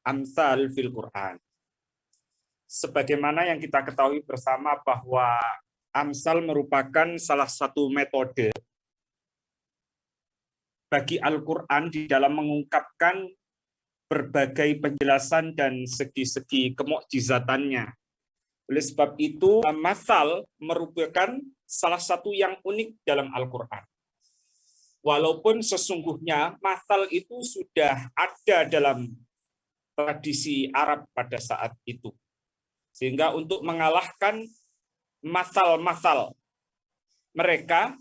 amsal fil Quran. Sebagaimana yang kita ketahui bersama bahwa amsal merupakan salah satu metode bagi Al-Quran di dalam mengungkapkan berbagai penjelasan dan segi-segi kemukjizatannya. Oleh sebab itu, masal merupakan salah satu yang unik dalam Al-Quran. Walaupun sesungguhnya masal itu sudah ada dalam tradisi Arab pada saat itu. Sehingga untuk mengalahkan masal-masal mereka,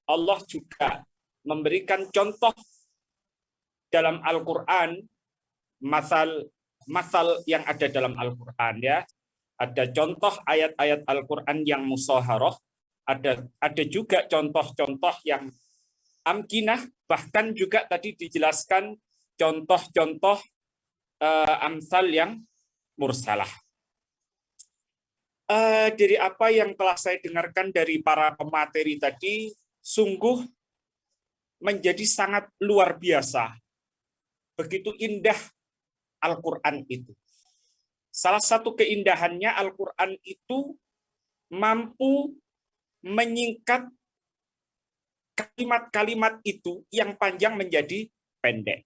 Allah juga memberikan contoh dalam Al-Quran, masal yang ada dalam Al-Quran, ya. Ada contoh ayat-ayat Al-Quran yang musaharah, ada juga contoh-contoh yang amkinah, bahkan juga tadi dijelaskan contoh-contoh amsal yang mursalah. Dari apa yang telah saya dengarkan dari para pemateri tadi, sungguh menjadi sangat luar biasa. Begitu indah Al-Quran itu. Salah satu keindahannya Al-Quran itu mampu menyingkat kalimat-kalimat itu yang panjang menjadi pendek.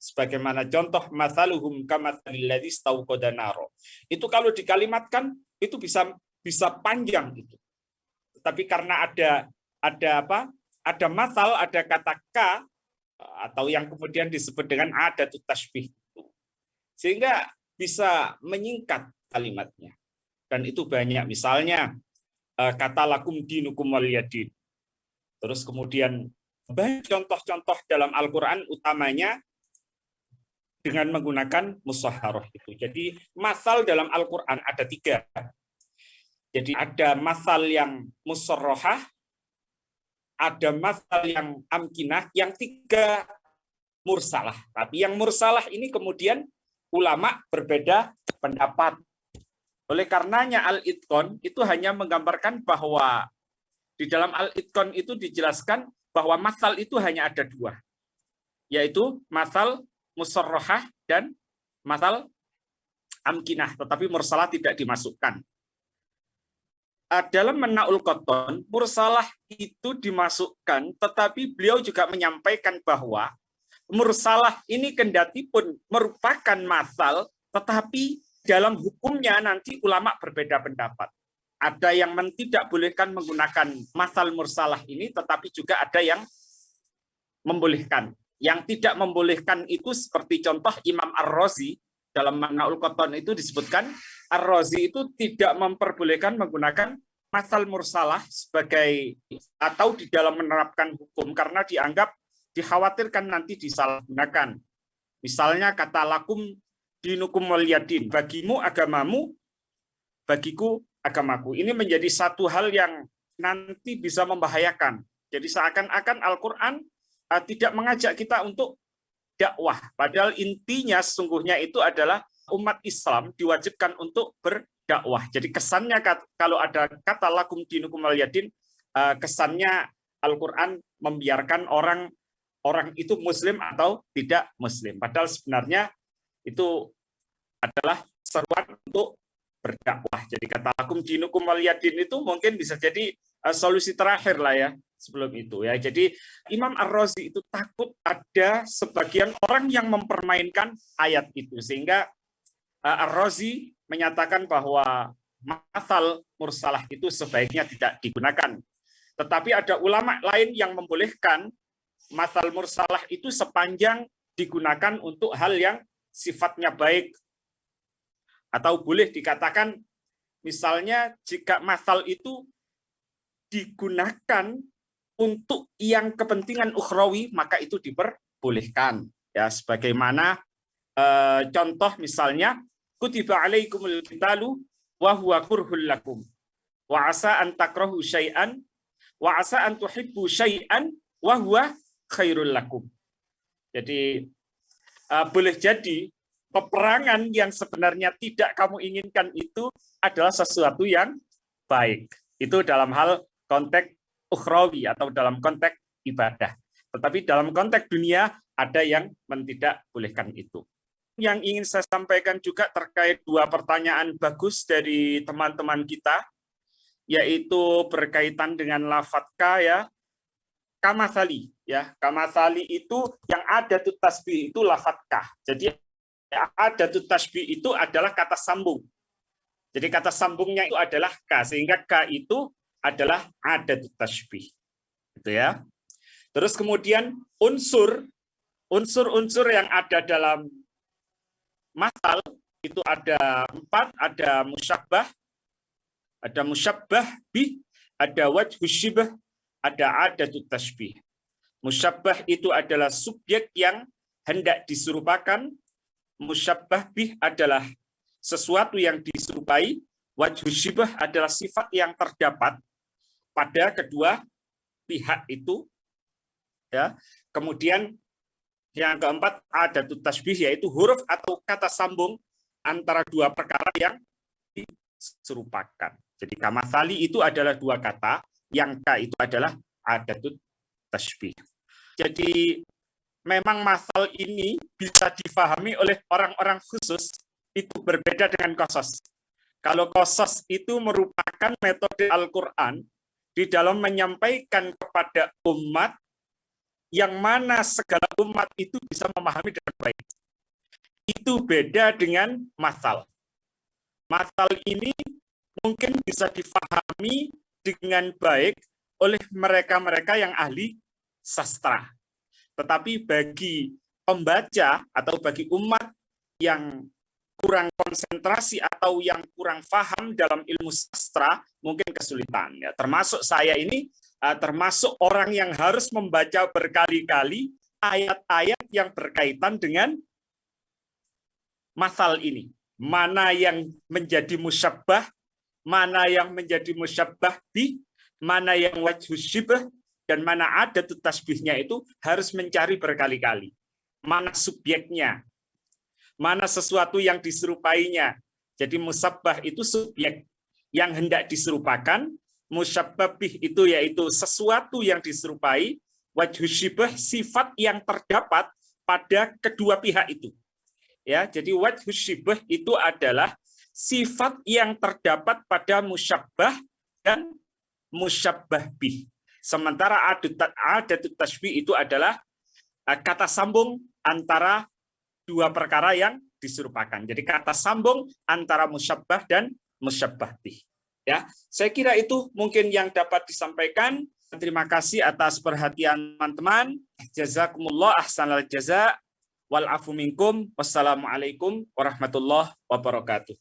Sebagaimana contoh mathaluhum kamathalil ladzi istauqada naro. Itu kalau dikalimatkan itu bisa panjang itu. Tapi karena ada apa? Ada mathal, ada kata ka atau yang kemudian disebut dengan adatut tasbih itu. Sehingga bisa menyingkat kalimatnya. Dan itu banyak, misalnya kata lakum dinukum waliyadin. Terus kemudian banyak contoh-contoh dalam Al-Quran, utamanya dengan menggunakan musyaharah itu. Jadi masal dalam Al-Quran ada 3. Jadi ada masal yang musarrahah, ada masal yang amkinah, yang 3 mursalah. Tapi yang mursalah ini kemudian ulama berbeda pendapat. Oleh karenanya Al-Itqan itu hanya menggambarkan bahwa di dalam Al-Itqan itu dijelaskan bahwa masal itu hanya ada 2. Yaitu masal musarrahah dan masal amkinah, tetapi mursalah tidak dimasukkan. Dalam Menaul Qattan, mursalah itu dimasukkan, tetapi beliau juga menyampaikan bahwa mursalah ini kendati pun merupakan masal, tetapi dalam hukumnya nanti ulama berbeda pendapat. Ada yang tidak bolehkan menggunakan masal mursalah ini, tetapi juga ada yang membolehkan. Yang tidak membolehkan itu seperti contoh Imam Ar-Razi, dalam Menaul Qattan itu disebutkan, Ar-Razi itu tidak memperbolehkan menggunakan masal mursalah sebagai atau di dalam menerapkan hukum karena dianggap dikhawatirkan nanti disalahgunakan. Misalnya kata lakum dinukum waliyadin, bagimu agamamu, bagiku agamaku. Ini menjadi satu hal yang nanti bisa membahayakan. Jadi seakan-akan Al-Quran tidak mengajak kita untuk dakwah. Padahal intinya sesungguhnya itu adalah umat Islam diwajibkan untuk berdakwah. Jadi kesannya kalau ada kata lakum dinukum waliyadin, kesannya Al-Quran membiarkan orang itu muslim atau tidak muslim. Padahal sebenarnya itu adalah seruan untuk berdakwah. Jadi kata lakum dinukum waliyadin itu mungkin bisa jadi solusi terakhir lah ya sebelum itu ya. Jadi Imam Ar-Razi itu takut ada sebagian orang yang mempermainkan ayat itu, sehingga Ar-Razi menyatakan bahwa masal mursalah itu sebaiknya tidak digunakan. Tetapi ada ulama lain yang membolehkan masal mursalah itu sepanjang digunakan untuk hal yang sifatnya baik. Atau boleh dikatakan misalnya jika masal itu digunakan untuk yang kepentingan ukhrawi, maka itu diperbolehkan. Ya, sebagaimana contoh misalnya kutiba alaikumul qitalu wa huwa kurhul lakum wa asa an takrahu syai'an wa asa an tuhibbu syai'an wa huwa khairul lakum. Jadi boleh jadi peperangan yang sebenarnya tidak kamu inginkan itu adalah sesuatu yang baik. Itu dalam hal konteks ukhrawi atau dalam konteks ibadah. Tetapi dalam konteks dunia ada yang tidak bolehkan itu. yang ingin saya sampaikan juga terkait dua pertanyaan bagus dari teman-teman kita, yaitu berkaitan dengan lafadz ka ya, kamathali ya. Kamathali itu yang ada tuh tasbih itu lafadz ka. Jadi ada tuh tasbih itu adalah kata sambung. Jadi kata sambungnya itu adalah ka, sehingga ka itu adalah ada tuh tasbih. Gitu ya. Terus kemudian unsur-unsur yang ada dalam masal itu ada 4, ada musyabbah bih, ada wajhu syibah, ada adatut tasbih. Musyabbah itu adalah subjek yang hendak diserupakan, musyabbah bih adalah sesuatu yang diserupai, wajhu syibah adalah sifat yang terdapat pada kedua pihak itu ya. Kemudian yang keempat adatut tasbih, yaitu huruf atau kata sambung antara dua perkara yang diserupakan. Jadi kamathali itu adalah dua kata, yang ka itu adalah adatut tasbih. Jadi memang masal ini bisa difahami oleh orang-orang khusus, itu berbeda dengan qasas. Kalau qasas itu merupakan metode Al-Quran di dalam menyampaikan kepada umat yang mana segala umat itu bisa memahami dengan baik. Itu beda dengan masal. Masal ini mungkin bisa difahami dengan baik oleh mereka-mereka yang ahli sastra. Tetapi bagi pembaca atau bagi umat yang kurang konsentrasi atau yang kurang paham dalam ilmu sastra, mungkin kesulitan. Ya, termasuk saya ini, termasuk orang yang harus membaca berkali-kali ayat-ayat yang berkaitan dengan masal ini. Mana yang menjadi musyabbah, mana yang menjadi musyabbah bih, mana yang wajhu syibah, dan mana ada tasbihnya itu harus mencari berkali-kali. Mana subjeknya, mana sesuatu yang diserupainya. Jadi musyabbah itu subjek yang hendak diserupakan, musyabbah bih itu yaitu sesuatu yang diserupai, wajhu syibah sifat yang terdapat pada kedua pihak itu. Ya, jadi wajhu syibah itu adalah sifat yang terdapat pada musyabbah dan musyabbah bih. Sementara adatut tasbih itu adalah kata sambung antara dua perkara yang diserupakan. Jadi kata sambung antara musyabbah dan musyabbah bih. Ya, saya kira itu mungkin yang dapat disampaikan. Terima kasih atas perhatian teman-teman. Jazakumullah ahsanal jaza. Wal afu minkum. Wassalamualaikum warahmatullahi wabarakatuh.